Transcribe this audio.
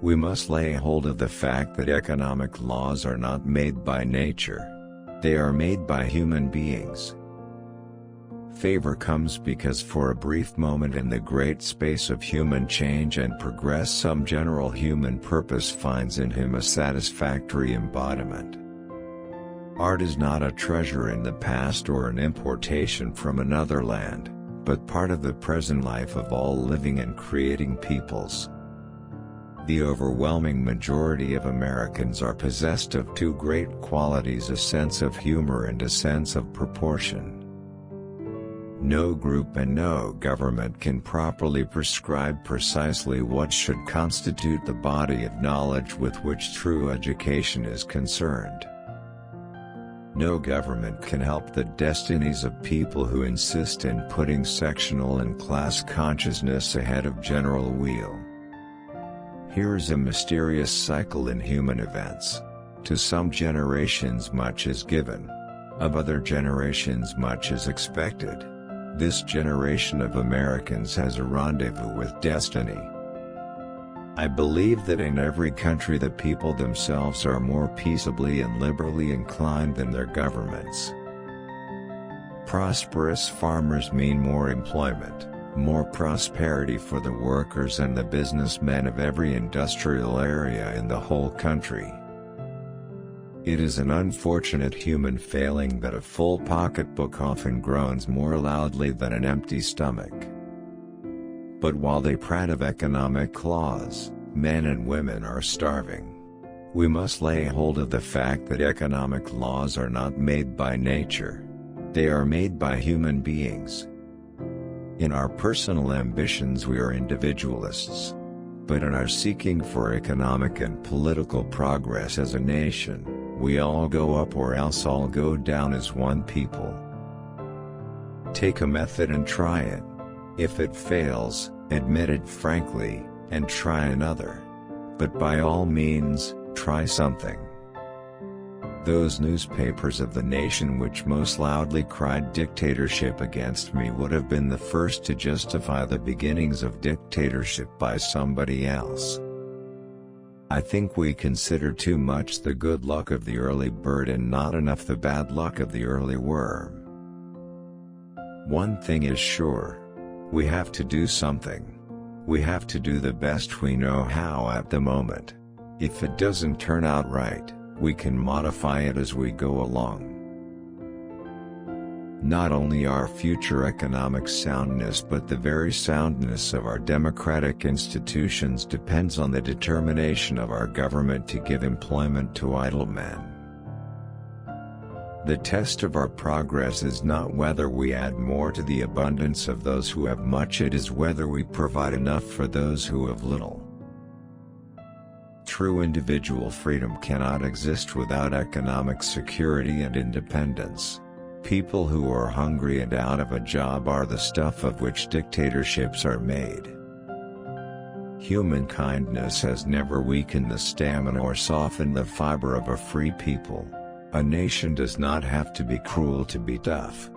We must lay hold of the fact that economic laws are not made by nature. They are made by human beings. Favor comes because for a brief moment in the great space of human change and progress some general human purpose finds in him a satisfactory embodiment. Art is not a treasure in the past or an importation from another land, but part of the present life of all living and creating peoples. The overwhelming majority of Americans are possessed of two great qualities: a sense of humor and a sense of proportion. No group and no government can properly prescribe precisely what should constitute the body of knowledge with which true education is concerned. No government can help the destinies of people who insist in putting sectional and class consciousness ahead of general weal. Here is a mysterious cycle in human events. To some generations much is given. Of other generations much is expected. This generation of Americans has a rendezvous with destiny. I believe that in every country the people themselves are more peaceably and liberally inclined than their governments. Prosperous farmers mean more employment, more prosperity for the workers and the businessmen of every industrial area in the whole country. It is an unfortunate human failing that a full pocketbook often groans more loudly than an empty stomach. But while they prate of economic laws, men and women are starving. We must lay hold of the fact that economic laws are not made by nature. They are made by human beings. In our personal ambitions we are individualists. But in our seeking for economic and political progress as a nation, we all go up or else all go down as one people. Take a method and try it. If it fails, admit it frankly, and try another. But by all means, try something. Those newspapers of the nation which most loudly cried dictatorship against me would have been the first to justify the beginnings of dictatorship by somebody else. I think we consider too much the good luck of the early bird and not enough the bad luck of the early worm. One thing is sure. We have to do something. We have to do the best we know how at the moment. If it doesn't turn out right, we can modify it as we go along. Not only our future economic soundness but the very soundness of our democratic institutions depends on the determination of our government to give employment to idle men. The test of our progress is not whether we add more to the abundance of those who have much, it is whether we provide enough for those who have little. True individual freedom cannot exist without economic security and independence. People who are hungry and out of a job are the stuff of which dictatorships are made. Human kindness has never weakened the stamina or softened the fiber of a free people. A nation does not have to be cruel to be tough.